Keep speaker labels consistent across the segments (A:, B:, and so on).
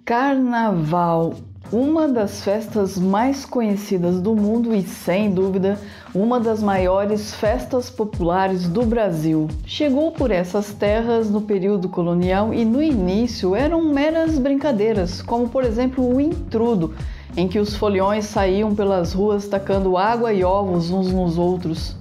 A: Carnaval, uma das festas mais conhecidas do mundo e, sem dúvida, uma das maiores festas populares do Brasil. Chegou por essas terras no período colonial e no início eram meras brincadeiras, como por exemplo o intrudo, em que os foliões saíam pelas ruas tacando água e ovos uns nos outros.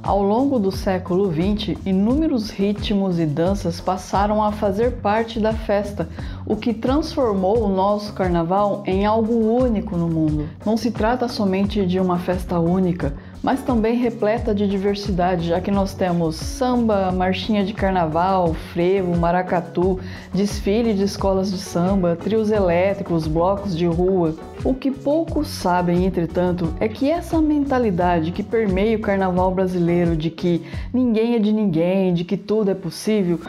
A: Ao longo do século XX, inúmeros ritmos e danças passaram a fazer parte da festa, o que transformou o nosso carnaval em algo único no mundo. Não se trata somente de uma festa única, mas também repleta de diversidade, já que nós temos samba, marchinha de carnaval, frevo, maracatu, desfile de escolas de samba, trios elétricos, blocos de rua. O que poucos sabem, entretanto, é que essa mentalidade que permeia o carnaval brasileiro de que ninguém é de ninguém, de que tudo é possível,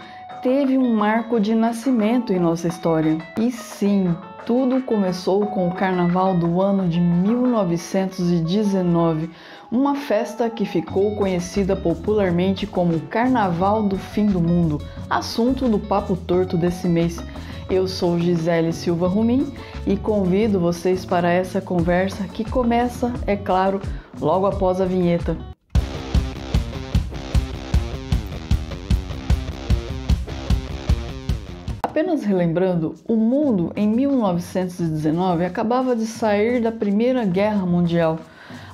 A: teve um marco de nascimento em nossa história. E sim, tudo começou com o carnaval do ano de 1919, uma festa que ficou conhecida popularmente como Carnaval do Fim do Mundo, assunto do Papo Torto desse mês. Eu sou Gisele Silva Rumim e convido vocês para essa conversa que começa, é claro, logo após a vinheta. Apenas relembrando, o mundo em 1919 acabava de sair da Primeira Guerra Mundial.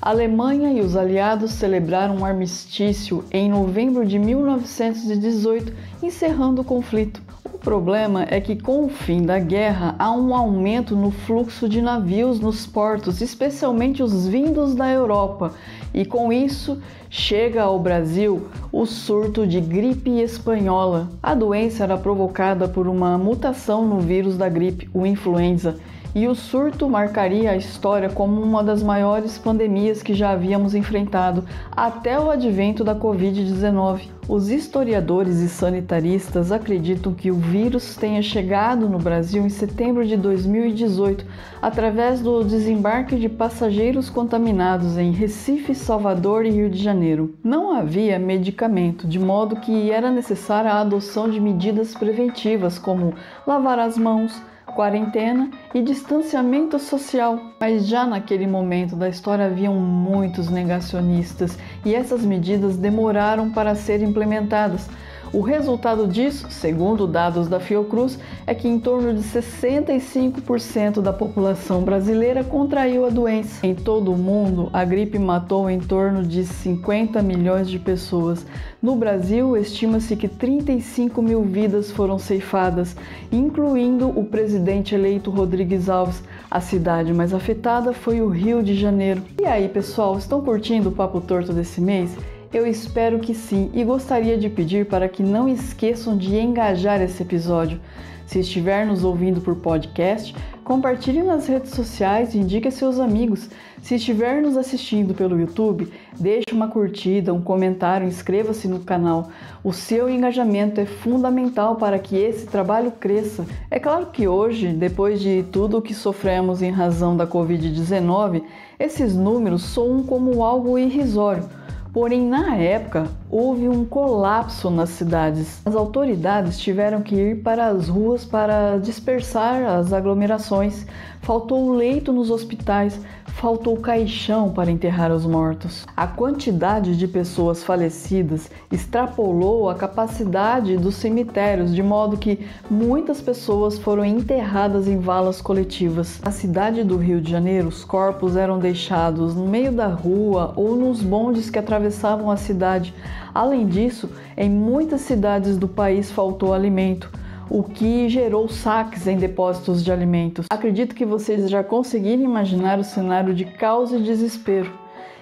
A: A Alemanha e os aliados celebraram um armistício em novembro de 1918, encerrando o conflito. O problema é que com o fim da guerra há um aumento no fluxo de navios nos portos, especialmente os vindos da Europa, e com isso chega ao Brasil o surto de gripe espanhola. A doença era provocada por uma mutação no vírus da gripe, o influenza, e o surto marcaria a história como uma das maiores pandemias que já havíamos enfrentado até o advento da Covid-19. Os historiadores e sanitaristas acreditam que o vírus tenha chegado no Brasil em setembro de 2018, através do desembarque de passageiros contaminados em Recife, Salvador e Rio de Janeiro. Não havia medicamento, de modo que era necessária a adoção de medidas preventivas, como lavar as mãos, quarentena e distanciamento social. Mas já naquele momento da história haviam muitos negacionistas e essas medidas demoraram para serem implementadas. O resultado disso, segundo dados da Fiocruz, é que em torno de 65% da população brasileira contraiu a doença. Em todo o mundo, a gripe matou em torno de 50 milhões de pessoas. No Brasil, estima-se que 35 mil vidas foram ceifadas, incluindo o presidente eleito Rodrigues Alves. A cidade mais afetada foi o Rio de Janeiro. E aí, pessoal, estão curtindo o Papo Torto desse mês? Eu espero que sim e gostaria de pedir para que não esqueçam de engajar esse episódio. Se estiver nos ouvindo por podcast, compartilhe nas redes sociais e indique a seus amigos. Se estiver nos assistindo pelo YouTube, deixe uma curtida, um comentário, inscreva-se no canal. O seu engajamento é fundamental para que esse trabalho cresça. É claro que hoje, depois de tudo o que sofremos em razão da Covid-19, esses números soam como algo irrisório. Porém, na época, houve um colapso nas cidades. As autoridades tiveram que ir para as ruas para dispersar as aglomerações. Faltou leito nos hospitais, faltou caixão para enterrar os mortos. A quantidade de pessoas falecidas extrapolou a capacidade dos cemitérios, de modo que muitas pessoas foram enterradas em valas coletivas. Na cidade do Rio de Janeiro, os corpos eram deixados no meio da rua ou nos bondes que atravessavam a cidade. Além disso, em muitas cidades do país faltou alimento, o que gerou saques em depósitos de alimentos. Acredito que vocês já conseguiram imaginar o cenário de caos e desespero.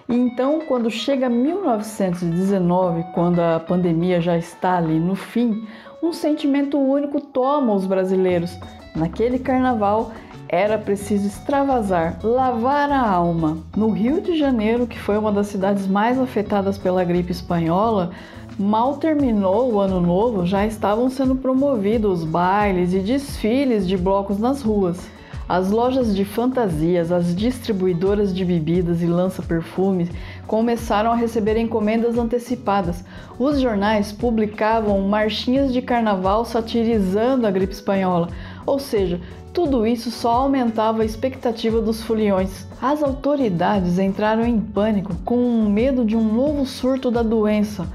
A: E então, quando chega 1919, quando a pandemia já está ali no fim, um sentimento único toma os brasileiros. Naquele carnaval, era preciso extravasar, lavar a alma. No Rio de Janeiro, que foi uma das cidades mais afetadas pela gripe espanhola, mal terminou o ano novo, já estavam sendo promovidos bailes e desfiles de blocos nas ruas. As lojas de fantasias, as distribuidoras de bebidas e lança-perfumes começaram a receber encomendas antecipadas. Os jornais publicavam marchinhas de carnaval satirizando a gripe espanhola. Ou seja, Tudo isso só aumentava a expectativa dos foliões. As autoridades entraram em pânico com medo de um novo surto da doença.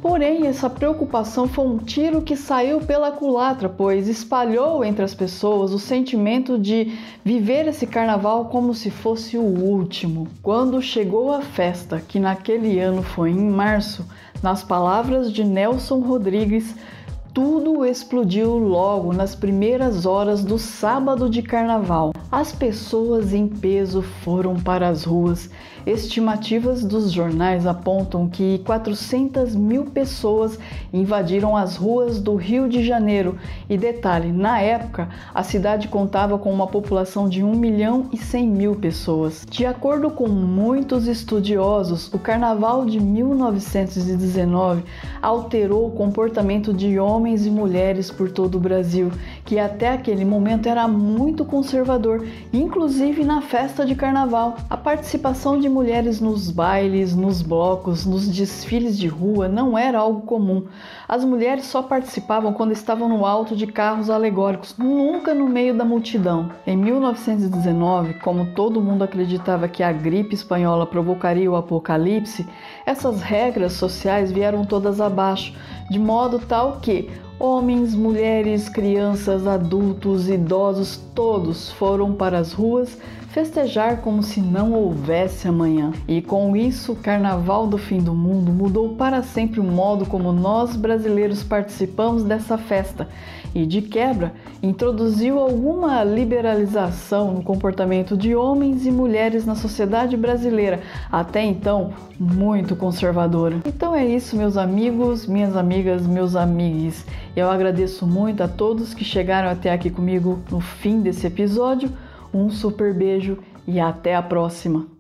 A: Porém, essa preocupação foi um tiro que saiu pela culatra, pois espalhou entre as pessoas o sentimento de viver esse carnaval como se fosse o último. Quando chegou a festa, que naquele ano foi em março, nas palavras de Nelson Rodrigues, tudo explodiu logo nas primeiras horas do sábado de carnaval. As pessoas em peso foram para as ruas. Estimativas dos jornais apontam que 400 mil pessoas invadiram as ruas do Rio de Janeiro. E detalhe, na época, a cidade contava com uma população de 1.100.000 pessoas. De acordo com muitos estudiosos, o Carnaval de 1919 alterou o comportamento de homens e mulheres por todo o Brasil, que até aquele momento era muito conservador, inclusive na festa de carnaval. A participação de mulheres nos bailes, nos blocos, nos desfiles de rua não era algo comum. As mulheres só participavam quando estavam no alto de carros alegóricos, nunca no meio da multidão. Em 1919, como todo mundo acreditava que a gripe espanhola provocaria o apocalipse, essas regras sociais vieram todas abaixo, de modo tal que homens, mulheres, crianças, adultos, idosos, todos foram para as ruas festejar como se não houvesse amanhã. E com isso, o Carnaval do Fim do Mundo mudou para sempre o modo como nós brasileiros participamos dessa festa e, de quebra, introduziu alguma liberalização no comportamento de homens e mulheres na sociedade brasileira, até então muito conservadora. Então é isso, meus amigos, minhas amigas, meus amigues. Eu agradeço muito a todos que chegaram até aqui comigo no fim desse episódio. Um super beijo e até a próxima!